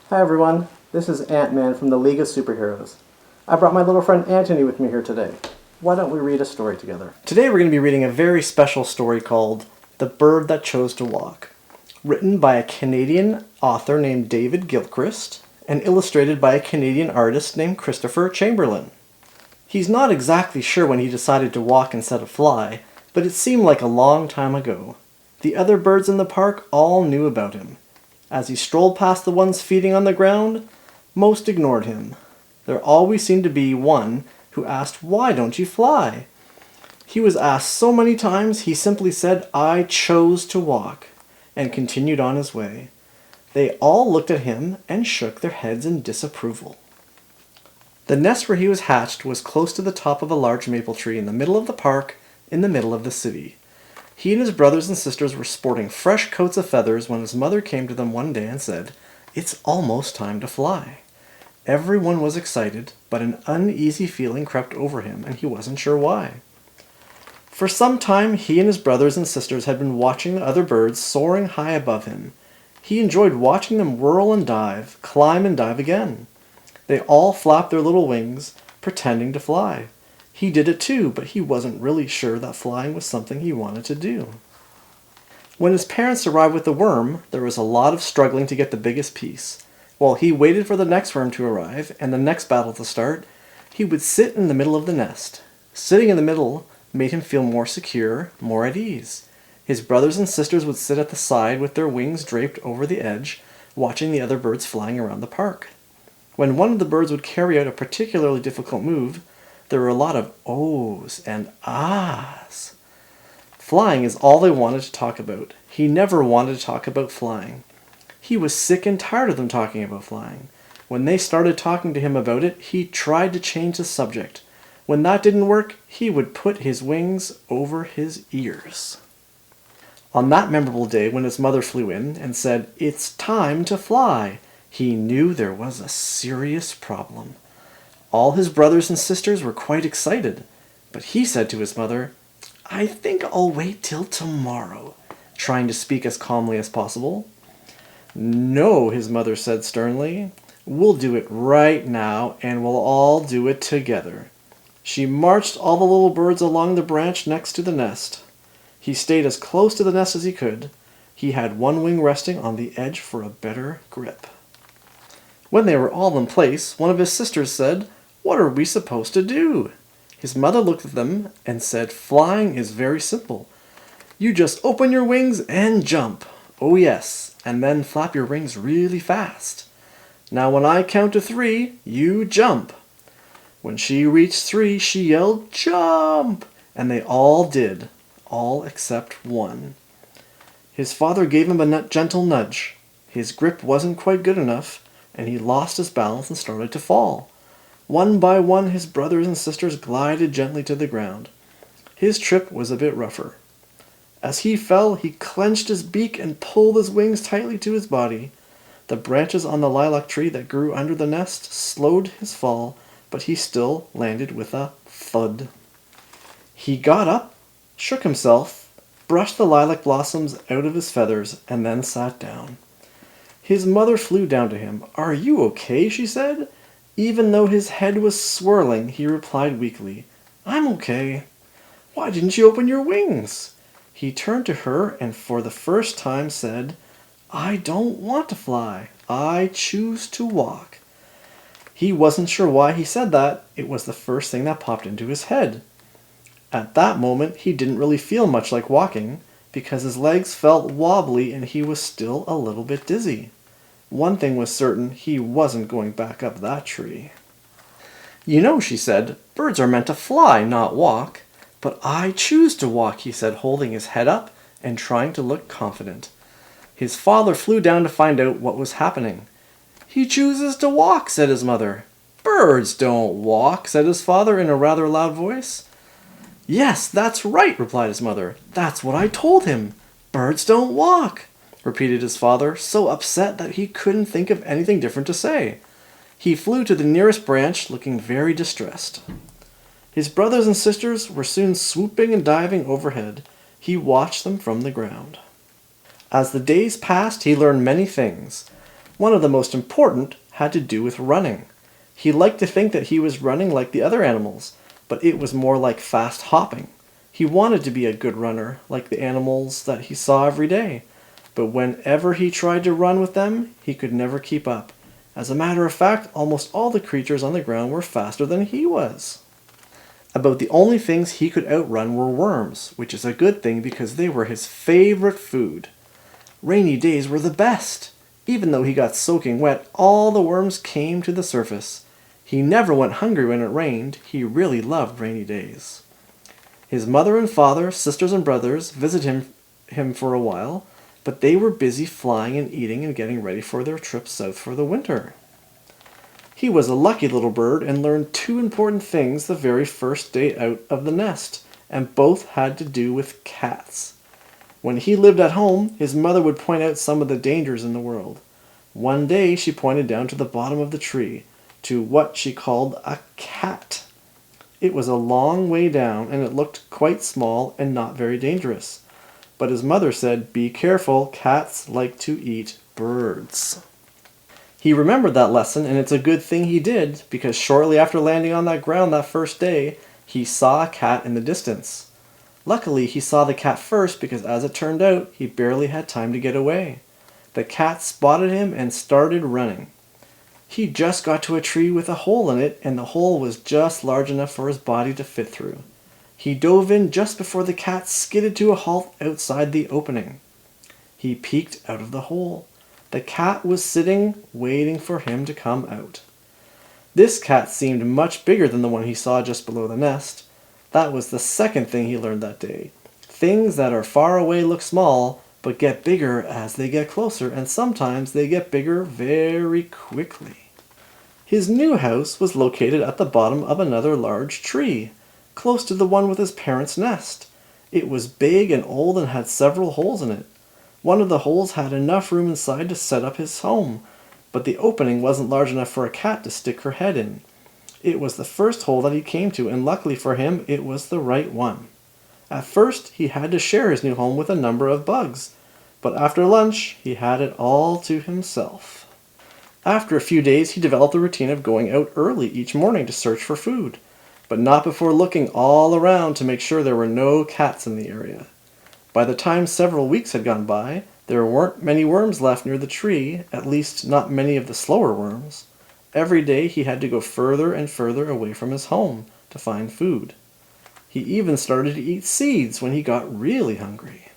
Hi everyone, this is Ant-Man from the League of Superheroes. I brought my little friend Anthony with me here today. Why don't we read a story together? Today we're going to be reading a very special story called The Bird That Chose to Walk, written by a Canadian author named David Gilchrist and illustrated by a Canadian artist named Christopher Chamberlain. He's not exactly sure when he decided to walk instead of fly, but it seemed like a long time ago. The other birds in the park all knew about him. As he strolled past the ones feeding on the ground, most ignored him. There always seemed to be one who asked, "Why don't you fly?" He was asked so many times, he simply said, "I chose to walk," and continued on his way. They all looked at him and shook their heads in disapproval. The nest where he was hatched was close to the top of a large maple tree in the middle of the park, in the middle of the city. He and his brothers and sisters were sporting fresh coats of feathers when his mother came to them one day and said, "It's almost time to fly." Everyone was excited, but an uneasy feeling crept over him, and he wasn't sure why. For some time, he and his brothers and sisters had been watching the other birds soaring high above him. He enjoyed watching them whirl and dive, climb and dive again. They all flapped their little wings, pretending to fly. He did it too, but he wasn't really sure that flying was something he wanted to do. When his parents arrived with the worm, there was a lot of struggling to get the biggest piece. While he waited for the next worm to arrive and the next battle to start, he would sit in the middle of the nest. Sitting in the middle made him feel more secure, more at ease. His brothers and sisters would sit at the side with their wings draped over the edge, watching the other birds flying around the park. When one of the birds would carry out a particularly difficult move, there were a lot of ohs and ahs. Flying is all they wanted to talk about. He never wanted to talk about flying. He was sick and tired of them talking about flying. When they started talking to him about it, he tried to change the subject. When that didn't work, he would put his wings over his ears. On that memorable day when his mother flew in and said, "It's time to fly," he knew there was a serious problem. All his brothers and sisters were quite excited, but he said to his mother, "I think I'll wait till tomorrow," trying to speak as calmly as possible. "No," his mother said sternly, "we'll do it right now, and we'll all do it together." She marched all the little birds along the branch next to the nest. He stayed as close to the nest as he could. He had one wing resting on the edge for a better grip. When they were all in place, one of his sisters said, "What are we supposed to do?" His mother looked at them and said, "Flying is very simple. You just open your wings and jump. Oh yes, and then flap your wings really fast. Now when I count to 3, you jump." When she reached 3, she yelled, "Jump!" And they all did, all except one. His father gave him a gentle nudge. His grip wasn't quite good enough, and he lost his balance and started to fall. One by one, his brothers and sisters glided gently to the ground. His trip was a bit rougher. As he fell, he clenched his beak and pulled his wings tightly to his body. The branches on the lilac tree that grew under the nest slowed his fall, but he still landed with a thud. He got up, shook himself, brushed the lilac blossoms out of his feathers, and then sat down. His mother flew down to him. "Are you okay?" she said. Even though his head was swirling, he replied weakly, "I'm okay." "Why didn't you open your wings?" He turned to her and for the first time said, "I don't want to fly. I choose to walk." He wasn't sure why he said that. It was the first thing that popped into his head. At that moment, he didn't really feel much like walking because his legs felt wobbly and he was still a little bit dizzy. One thing was certain, he wasn't going back up that tree. "You know," she said, "birds are meant to fly, not walk." "But I choose to walk," he said, holding his head up and trying to look confident. His father flew down to find out what was happening. "He chooses to walk," said his mother. "Birds don't walk," said his father in a rather loud voice. "Yes, that's right," replied his mother. "That's what I told him. Birds don't walk," repeated his father, so upset that he couldn't think of anything different to say. He flew to the nearest branch, looking very distressed. His brothers and sisters were soon swooping and diving overhead. He watched them from the ground. As the days passed, he learned many things. One of the most important had to do with running. He liked to think that he was running like the other animals, but it was more like fast hopping. He wanted to be a good runner, like the animals that he saw every day. But whenever he tried to run with them, he could never keep up. As a matter of fact, almost all the creatures on the ground were faster than he was. About the only things he could outrun were worms, which is a good thing because they were his favorite food. Rainy days were the best. Even though he got soaking wet, all the worms came to the surface. He never went hungry when it rained. He really loved rainy days. His mother and father, sisters and brothers visited him for a while, but they were busy flying and eating and getting ready for their trip south for the winter. He was a lucky little bird and learned two important things the very first day out of the nest, and both had to do with cats. When he lived at home, his mother would point out some of the dangers in the world. One day she pointed down to the bottom of the tree, to what she called a cat. It was a long way down, and it looked quite small and not very dangerous. But his mother said, "Be careful, cats like to eat birds." He remembered that lesson, and it's a good thing he did, because shortly after landing on that ground that first day, he saw a cat in the distance. Luckily, he saw the cat first because, as it turned out, he barely had time to get away. The cat spotted him and started running. He just got to a tree with a hole in it, and the hole was just large enough for his body to fit through. He dove in just before the cat skidded to a halt outside the opening. He peeked out of the hole. The cat was sitting, waiting for him to come out. This cat seemed much bigger than the one he saw just below the nest. That was the second thing he learned that day. Things that are far away look small, but get bigger as they get closer, and sometimes they get bigger very quickly. His new house was located at the bottom of another large tree, close to the one with his parents' nest. It was big and old and had several holes in it. One of the holes had enough room inside to set up his home, but the opening wasn't large enough for a cat to stick her head in. It was the first hole that he came to, and luckily for him, it was the right one. At first, he had to share his new home with a number of bugs, but after lunch, he had it all to himself. After a few days, he developed a routine of going out early each morning to search for food, but not before looking all around to make sure there were no cats in the area. By the time several weeks had gone by, there weren't many worms left near the tree, at least not many of the slower worms. Every day he had to go further and further away from his home to find food. He even started to eat seeds when he got really hungry.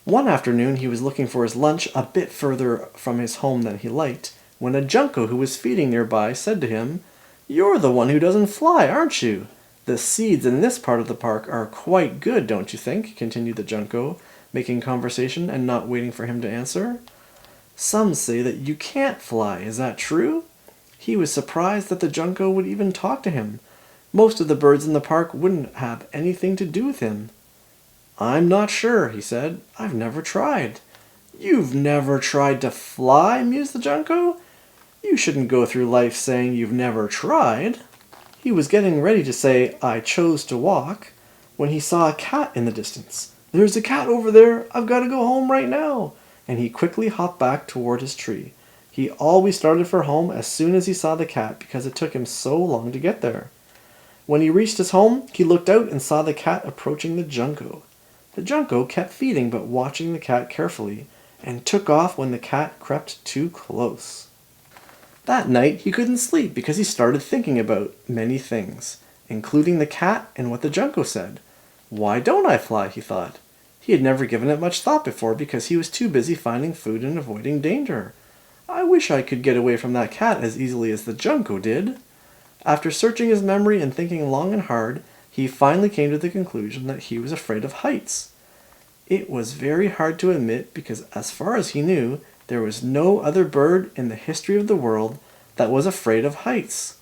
One afternoon he was looking for his lunch a bit further from his home than he liked, when a junco who was feeding nearby said to him, "You're the one who doesn't fly, aren't you? The seeds in this part of the park are quite good, don't you think?" continued the junco, making conversation and not waiting for him to answer. "Some say that you can't fly, is that true?" He was surprised that the junco would even talk to him. Most of the birds in the park wouldn't have anything to do with him. "I'm not sure," he said. "I've never tried." "You've never tried to fly?" mused the junco. "You shouldn't go through life saying you've never tried." He was getting ready to say, "I chose to walk," when he saw a cat in the distance. "There's a cat over there. I've got to go home right now." And he quickly hopped back toward his tree. He always started for home as soon as he saw the cat because it took him so long to get there. When he reached his home, he looked out and saw the cat approaching the junco. The junco kept feeding but watching the cat carefully, and took off when the cat crept too close. That night he couldn't sleep because he started thinking about many things, including the cat and what the junco said. "Why don't I fly?" he thought. He had never given it much thought before because he was too busy finding food and avoiding danger. "I wish I could get away from that cat as easily as the junco did." After searching his memory and thinking long and hard, he finally came to the conclusion that he was afraid of heights. It was very hard to admit because, as far as he knew, there was no other bird in the history of the world that was afraid of heights.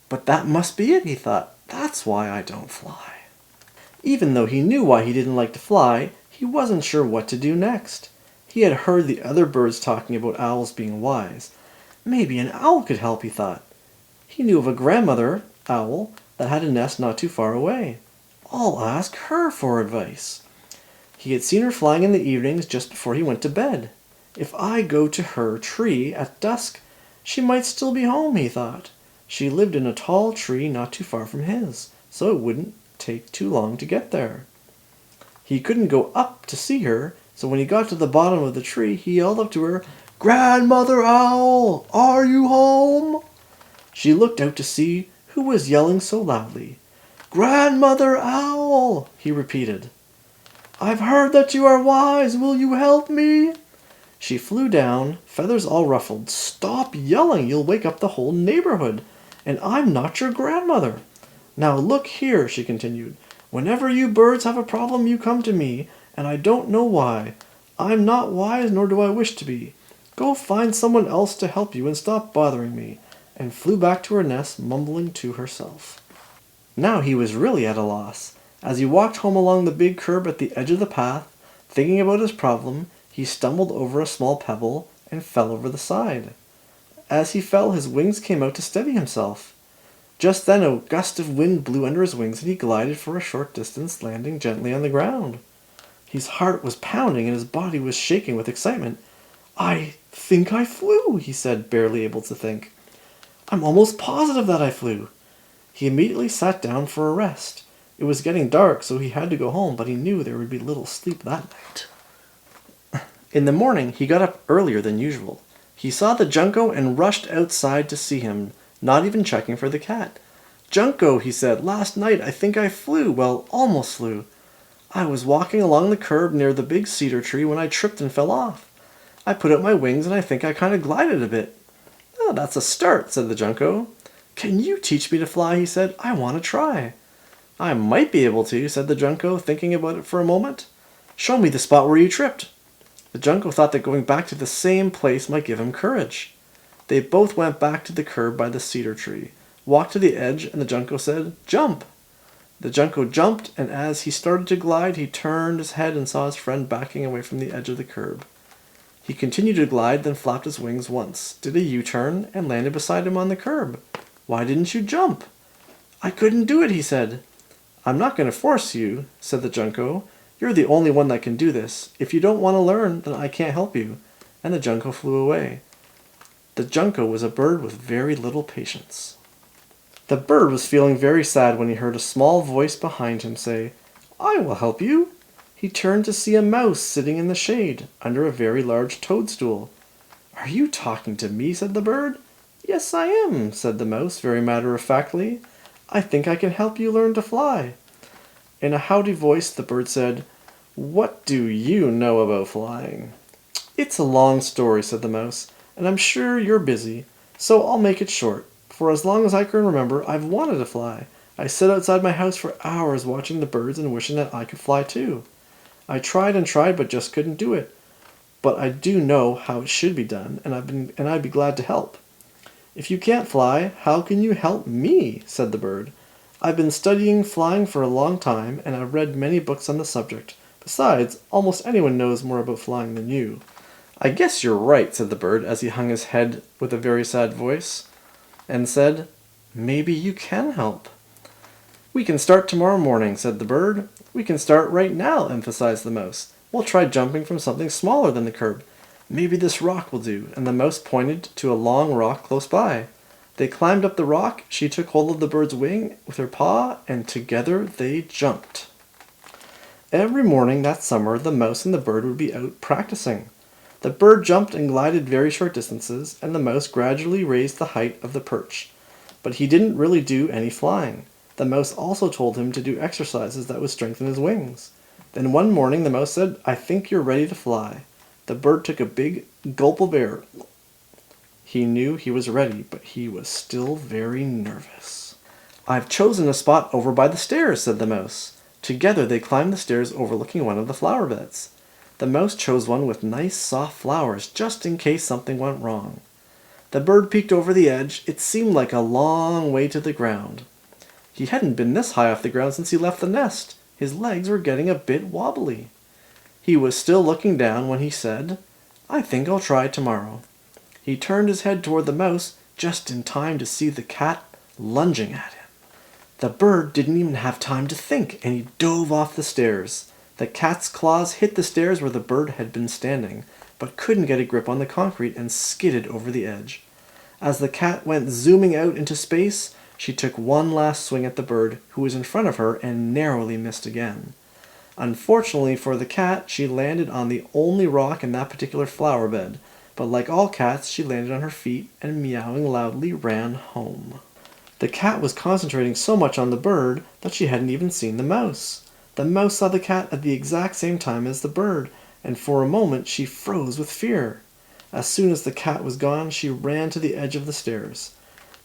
"But that must be it," he thought. "That's why I don't fly." Even though he knew why he didn't like to fly, he wasn't sure what to do next. He had heard the other birds talking about owls being wise. Maybe an owl could help, he thought. He knew of a grandmother owl that had a nest not too far away. I'll ask her for advice. He had seen her flying in the evenings just before he went to bed. If I go to her tree at dusk, she might still be home, he thought. She lived in a tall tree not too far from his, so it wouldn't take too long to get there. He couldn't go up to see her, so when he got to the bottom of the tree, he yelled up to her, "Grandmother Owl, are you home?" She looked out to see who was yelling so loudly. "Grandmother Owl," he repeated. "I've heard that you are wise. Will you help me?" She flew down, feathers all ruffled. "Stop yelling, you'll wake up the whole neighborhood, and I'm not your grandmother. Now look here," she continued. "Whenever you birds have a problem, you come to me, and I don't know why. I'm not wise, nor do I wish to be. Go find someone else to help you and stop bothering me," and flew back to her nest, mumbling to herself. Now he was really at a loss. As he walked home along the big curb at the edge of the path, thinking about his problem, he stumbled over a small pebble and fell over the side. As he fell, his wings came out to steady himself. Just then a gust of wind blew under his wings and he glided for a short distance, landing gently on the ground. His heart was pounding and his body was shaking with excitement. "I think I flew," he said, barely able to think. "I'm almost positive that I flew." He immediately sat down for a rest. It was getting dark, so he had to go home, but he knew there would be little sleep that night. In the morning, he got up earlier than usual. He saw the Junco and rushed outside to see him, not even checking for the cat. "Junco," he said, "last night I think I flew, well, almost flew. I was walking along the curb near the big cedar tree when I tripped and fell off. I put out my wings and I think I kind of glided a bit." "Oh, that's a start," said the Junco. "Can you teach me to fly?" he said. "I want to try." "I might be able to," said the Junco, thinking about it for a moment. "Show me the spot where you tripped." The Junco thought that going back to the same place might give him courage. They both went back to the curb by the cedar tree, walked to the edge, and the Junco said, "Jump." The Junco jumped, and as he started to glide, he turned his head and saw his friend backing away from the edge of the curb. He continued to glide, then flapped his wings once, did a U-turn, and landed beside him on the curb. "Why didn't you jump?" "I couldn't do it," he said. "I'm not going to force you," said the Junco. "You're the only one that can do this. If you don't want to learn, then I can't help you." And the Junco flew away. The Junco was a bird with very little patience. The bird was feeling very sad when he heard a small voice behind him say, "I will help you." He turned to see a mouse sitting in the shade, under a very large toadstool. "Are you talking to me?" said the bird. "Yes, I am," said the mouse, very matter-of-factly. "I think I can help you learn to fly." In a haughty voice, the bird said, "What do you know about flying?" "It's a long story," said the mouse, "and I'm sure you're busy, so I'll make it short. For as long as I can remember, I've wanted to fly. I sit outside my house for hours watching the birds and wishing that I could fly too. I tried and tried, but just couldn't do it. But I do know how it should be done, and I'd be glad to help." "If you can't fly, how can you help me?" said the bird. "I've been studying flying for a long time, and I've read many books on the subject. Besides, almost anyone knows more about flying than you." "I guess you're right," said the bird, as he hung his head with a very sad voice, and said, "Maybe you can help." "We can start tomorrow morning," said the bird. "We can start right now," emphasized the mouse. "We'll try jumping from something smaller than the curb. Maybe this rock will do," and the mouse pointed to a long rock close by. They climbed up the rock, she took hold of the bird's wing with her paw, and together they jumped. Every morning that summer, the mouse and the bird would be out practicing. The bird jumped and glided very short distances, and the mouse gradually raised the height of the perch. But he didn't really do any flying. The mouse also told him to do exercises that would strengthen his wings. Then one morning the mouse said, "I think you're ready to fly." The bird took a big gulp of air. He knew he was ready, but he was still very nervous. "I've chosen a spot over by the stairs," said the mouse. Together they climbed the stairs overlooking one of the flower beds. The mouse chose one with nice soft flowers, just in case something went wrong. The bird peeked over the edge. It seemed like a long way to the ground. He hadn't been this high off the ground since he left the nest. His legs were getting a bit wobbly. He was still looking down when he said, "I think I'll try tomorrow." He turned his head toward the mouse, just in time to see the cat lunging at him. The bird didn't even have time to think, and he dove off the stairs. The cat's claws hit the stairs where the bird had been standing, but couldn't get a grip on the concrete and skidded over the edge. As the cat went zooming out into space, she took one last swing at the bird, who was in front of her, and narrowly missed again. Unfortunately for the cat, she landed on the only rock in that particular flower bed, but like all cats, she landed on her feet and, meowing loudly, ran home. The cat was concentrating so much on the bird that she hadn't even seen the mouse. The mouse saw the cat at the exact same time as the bird, and for a moment she froze with fear. As soon as the cat was gone, she ran to the edge of the stairs.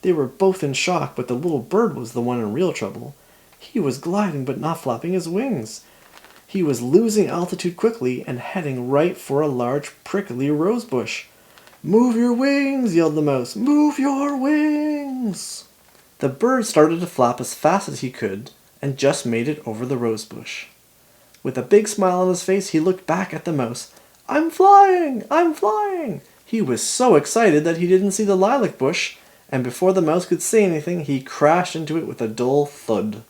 They were both in shock, but the little bird was the one in real trouble. He was gliding but not flapping his wings. He was losing altitude quickly and heading right for a large prickly rose bush. "Move your wings!" yelled the mouse. "Move your wings!" The bird started to flap as fast as he could and just made it over the rose bush. With a big smile on his face, he looked back at the mouse. "I'm flying! I'm flying!" He was so excited that he didn't see the lilac bush, and before the mouse could say anything, he crashed into it with a dull thud.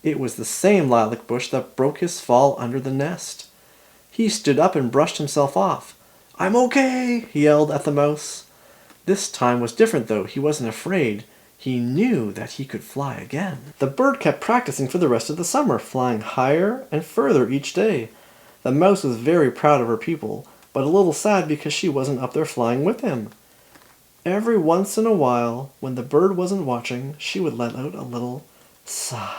It was the same lilac bush that broke his fall under the nest. He stood up and brushed himself off. "I'm okay!" he yelled at the mouse. This time was different, though. He wasn't afraid. He knew that he could fly again. The bird kept practicing for the rest of the summer, flying higher and further each day. The mouse was very proud of her pupil, but a little sad because she wasn't up there flying with him. Every once in a while, when the bird wasn't watching, she would let out a little sigh.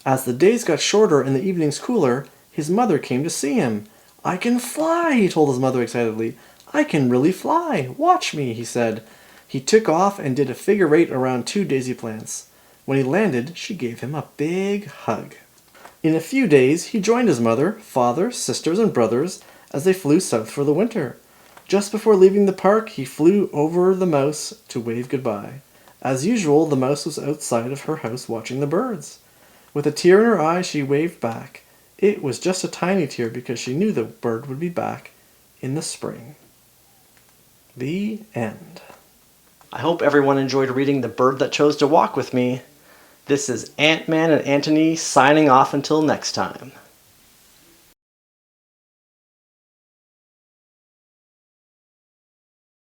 As the days got shorter and the evenings cooler, his mother came to see him. "I can fly," he told his mother excitedly. "I can really fly. Watch me," he said. He took off and did a figure eight around 2 daisy plants. When he landed, she gave him a big hug. In a few days, he joined his mother, father, sisters, and brothers as they flew south for the winter. Just before leaving the park, he flew over the mouse to wave goodbye. As usual, the mouse was outside of her house watching the birds. With a tear in her eye, she waved back. It was just a tiny tear because she knew the bird would be back in the spring. The end. I hope everyone enjoyed reading The Bird That Chose to Walk with me. This is Ant-Man and Antony signing off until next time.